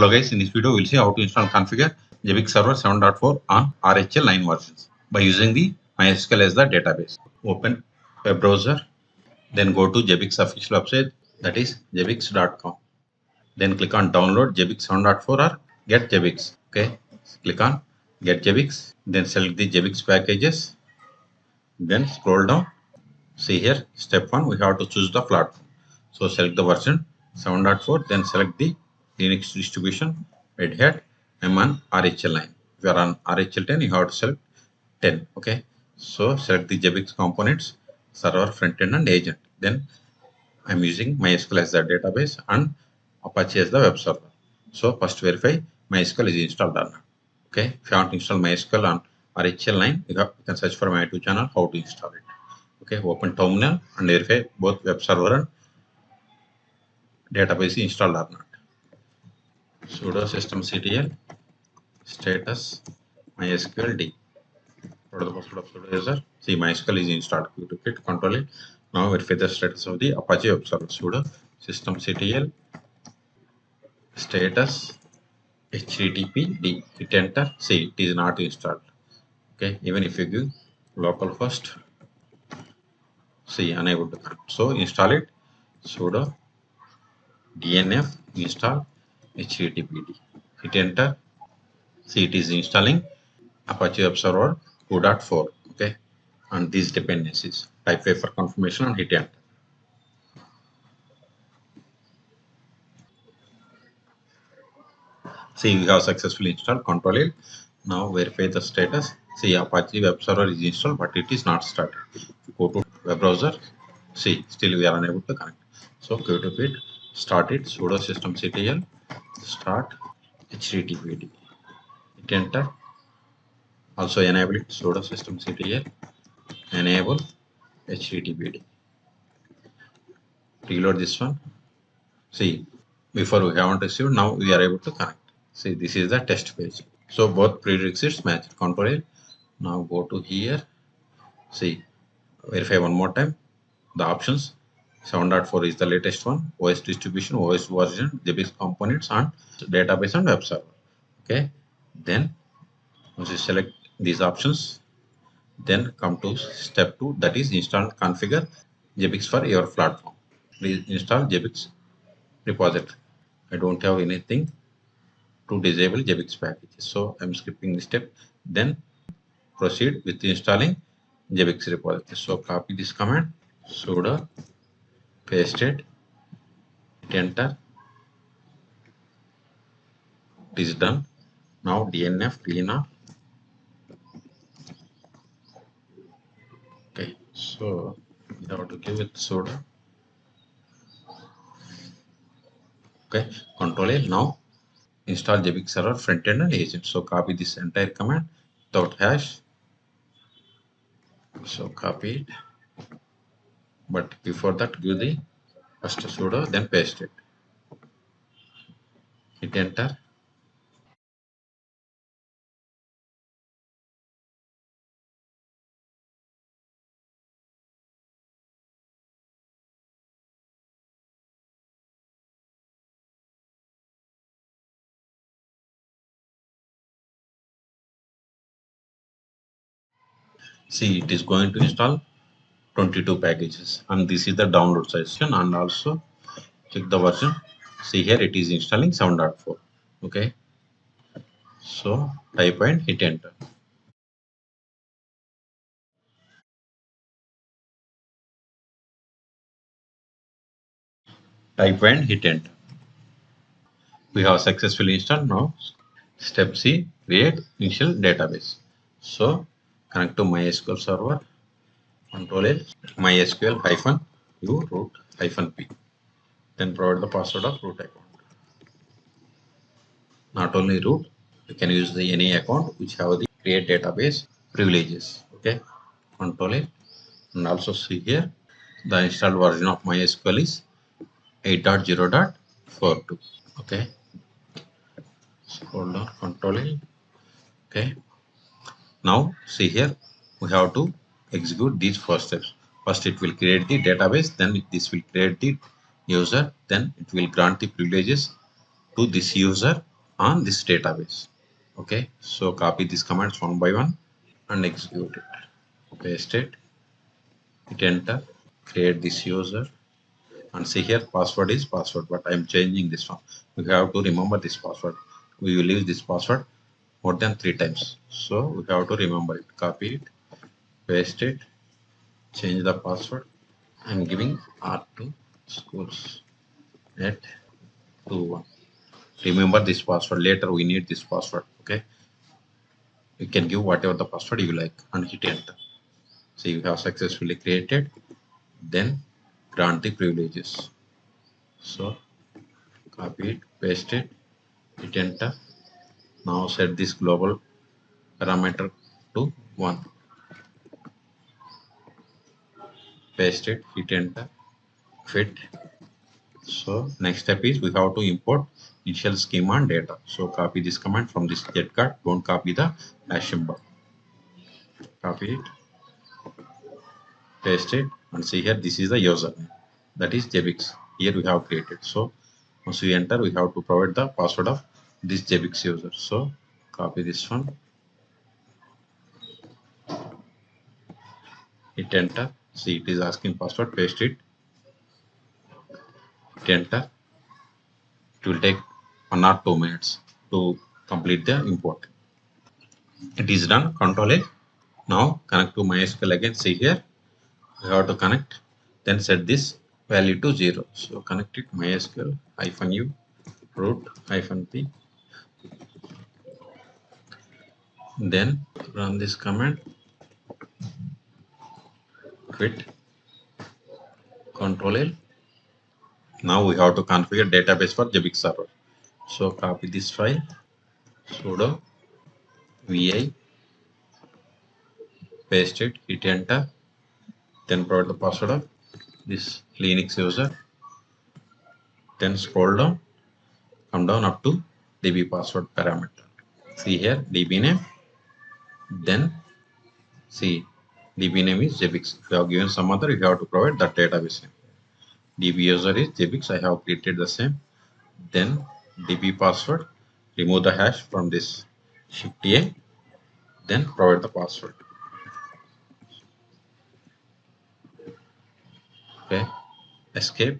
Hello guys, in this video we'll see how to install and configure Zabbix Server 7.4 on RHEL 9 versions by using the MySQL as the database. Open web browser, then go to Zabbix official website, that is zabbix.com. Then click on download Zabbix 7.4 or get Zabbix. Okay, click on get Zabbix, then select the Zabbix packages, then scroll down. See here, step 1, we have to choose the platform. So select the version 7.4, then select the Linux distribution, Red Hat. I'm on RHEL 9. If you are on RHEL 10, you have to select 10. Okay. So select the Zabbix components, server, frontend, and agent. Then I'm using MySQL as the database and Apache as the web server. So first verify MySQL is installed or not. Okay. If you want to install MySQL on RHEL 9, you can search for my YouTube channel how to install it. Okay, open terminal and verify both web server and database installed or not. Sudo systemctl status mysql d. What is the password of sudo user? See, MySQL is installed. You took it, control it. Now verify the status of the Apache web server. Sudo systemctl status http d. Hit enter. See, it is not installed. Okay, even if you give localhost, see, unable to connect. So install it. Sudo dnf install httpd. Hit enter. See, it is installing Apache Web Server 2.4. Okay, and these dependencies. Type A for confirmation and hit enter. See, we have successfully installed. Control it. Now verify the status. See, Apache Web Server is installed, but it is not started. Go to web browser. See, still we are unable to connect. So go to it. Start it. Sudo systemctl start httpd. Hit enter. Also enable it. Sudo systemctl enable httpd. Reload this one. See, before we haven't received, now we are able to connect. See, this is the test page. So both prerequisites match. Control A. Now go to here. See, verify one more time. The options 7.4 is the latest one. OS distribution, OS version, Zabbix components, and database and web server. Okay. Then once you select these options, then come to step 2, that is install and configure Zabbix for your platform. Please install Zabbix repository. I don't have anything to disable Zabbix packages, so I'm skipping this step. Then proceed with installing Zabbix repository. So copy this command, sudo paste it, hit enter. It is done. Now DNF clean up. Okay, so we have to give it sudo. Okay, control A. Now install Zabbix server frontend and agent. So copy this entire command without hash. So copy it. But before that, give the first sudo, then paste it. Hit enter. See, it is going to install 22 packages, and this is the download section. And also check the version. See here, it is installing 7.4. Okay, so type and hit enter. Type and hit enter. We have successfully installed. Now step C, create initial database. So connect to MySQL server. Control L, MySQL -u root -p. Then provide the password of root account. Not only root, you can use the any account which have the create database privileges. Okay, control it. And also see here the installed version of MySQL is 8.0.42. Okay, scroll down, control it. Okay, now see here we have to execute these first steps. First it will create the database, then this will create the user, then it will grant the privileges to this user, on this database. Okay, so copy these commands one by one and execute it. Paste it, hit enter, create this user, and see here password is password, but I am changing this one. We have to remember this password. We will use this password more than 3 times, so we have to remember it. Copy it, paste it, change the password. I'm giving R2 schools at 21. Remember this password. Later we need this password. Okay, you can give whatever the password you like and hit enter. So you have successfully created. Then grant the privileges. So copy it, paste it, hit enter. Now set this global parameter to 1. Paste it, hit enter, fit. So next step is we have to import initial schema and data. So copy this command from this get card. Don't copy the hash symbol. Copy it, paste it, and see here this is the username. That is Zabbix. Here we have created. So once we enter, we have to provide the password of this Zabbix user. So copy this one, hit enter. See it is asking password. Paste it, hit enter. It will take 1 or 2 minutes to complete the import. It is done. Control A. Now connect to MySQL again. See here, we have to connect. Then set this value to 0. So connect it MySQL -u root -p. Then run this command. Quit. Control L. Now we have to configure database for Zabbix server. So copy this file. Sudo vi, paste it, hit enter. Then provide the password of this Linux user. Then scroll down, come down up to db password parameter. See here db name. Then see db name is Zabbix. If you have given some other, you have to provide that database name. db user is Zabbix. I have created the same. Then db password. Remove the hash from this shift A. Then provide the password. Okay. Escape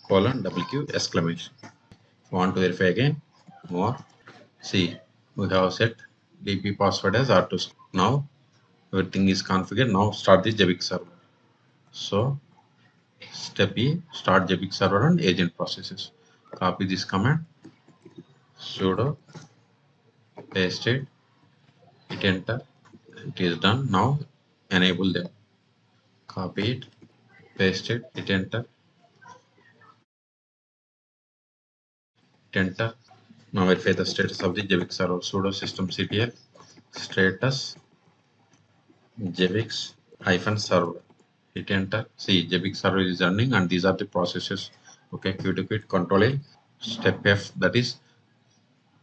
:Q exclamation. If you want to verify again, more. See, we have set db password as R2. Now everything is configured. Now start the Zabbix server. So step E, start Zabbix server and agent processes. Copy this command, sudo, paste it, hit enter. It is done. Now enable them. Copy it, paste it, hit enter, hit enter. Now verify the status of the Zabbix server. Sudo systemctl status Zabbix -server. Hit enter. See, Zabbix server is running, and these are the processes. Okay, Q to quit, Control A. Step F, that is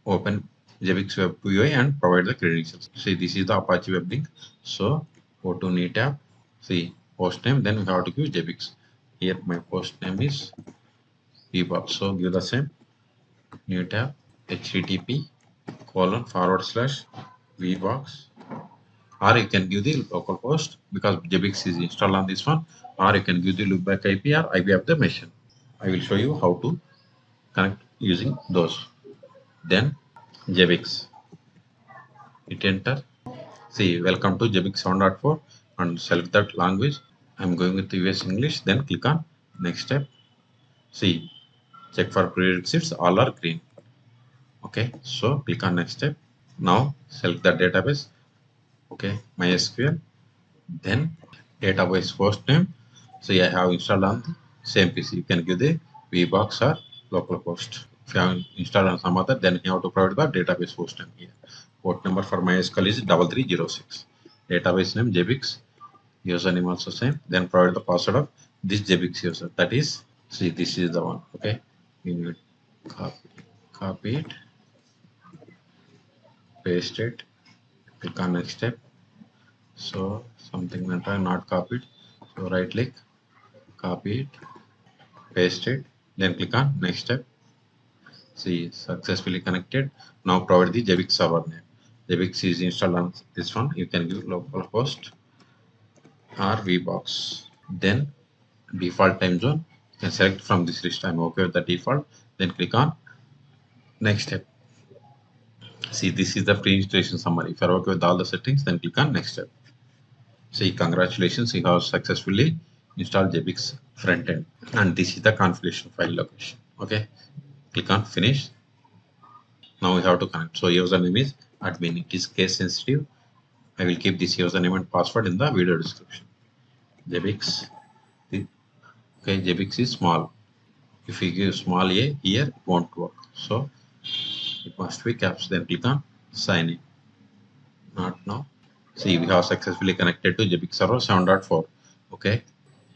open Zabbix web UI and provide the credentials. See, this is the Apache web link. So go to new tab. See, post name. Then we have to give Zabbix. Here my post name is vbox. So give the same new tab http://vbox. Or you can give the localhost because Zabbix is installed on this one, or you can give the loopback IP or IP of the machine. I will show you how to connect using those. Then Zabbix, hit enter. See, welcome to Zabbix 7.4 and select that language. I'm going with US English. Then click on next step. See, check for prerequisites, all are green. Okay, so click on next step. Now select the database. Okay, MySQL. Then database host name. See, I have installed on the same PC. You can give the vbox or localhost. If you have installed on some other, then you have to provide the database host name here. Port number for MySQL is 3306. Database name Zabbix. Username also same. Then provide the password of this Zabbix user. That is, see, this is the one. Okay, you need copy it, paste it, click on next step. So something went wrong, not copied. So right click, copy it, paste it, then click on next step. See, successfully connected. Now provide the Zabbix server name. Zabbix is installed on this one. You can give localhost or vbox. Then default time zone. You can select from this list. I'm okay with the default. Then click on next step. See, this is the pre-installation summary. If you're okay with all the settings, then click on next step. See, congratulations, you have successfully installed Zabbix frontend. And this is the configuration file location. Okay, click on finish. Now we have to connect. So username is admin. It is case sensitive. I will keep this username and password in the video description. Zabbix. Okay, Zabbix is small. If you give small a here, it won't work. So it must be caps. Then click on sign in. Not now. See, we have successfully connected to Zabbix server 7.4. Okay.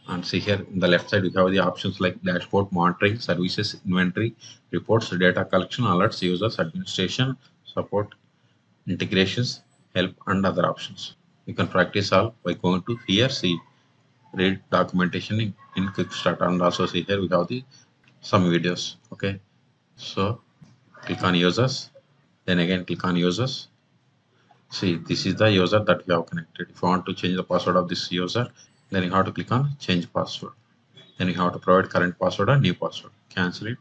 And see here in the left side, we have the options like dashboard, monitoring, services, inventory, reports, data collection, alerts, users, administration, support, integrations, help, and other options. You can practice all by going to here, see, read documentation in quick start, and also see here we have the some videos. Okay, so click on users, then again click on users. See, this is the user that we have connected. If you want to change the password of this user, then you have to click on change password. Then you have to provide current password or new password. Cancel it.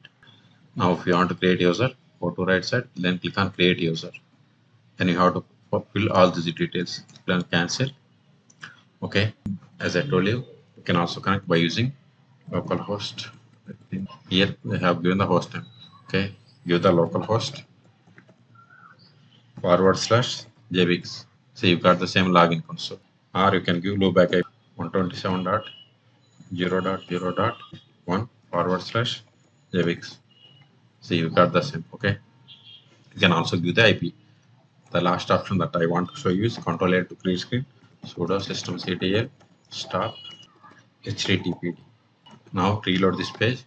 Now if you want to create user, go to right side, then click on create user. Then you have to fill all these details. Click on cancel. Okay. As I told you, you can also connect by using localhost. Here we have given the host name. Okay. Give the localhost /Zabbix. So you got the same login console. Or you can give loopback IP 127.0.0.1 /Zabbix. So you got the same. Okay. You can also give the IP. The last option that I want to show you is control A to create screen sudo systemctl stop httpd. Now reload this page.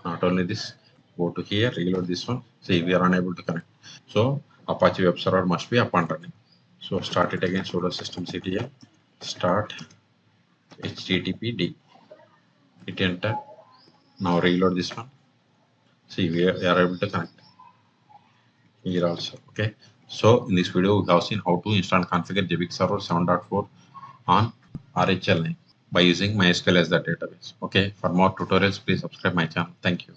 Not only this, go to here, reload this one. See, we are unable to connect. So Apache web server must be up and running. So start it again, sudo systemctl start httpd. Hit enter. Now reload this one. See, we are able to connect here also. Okay. So in this video, we have seen how to install and configure Zabbix server 7.4 on RHEL by using MySQL as the database. Okay. For more tutorials, please subscribe my channel. Thank you.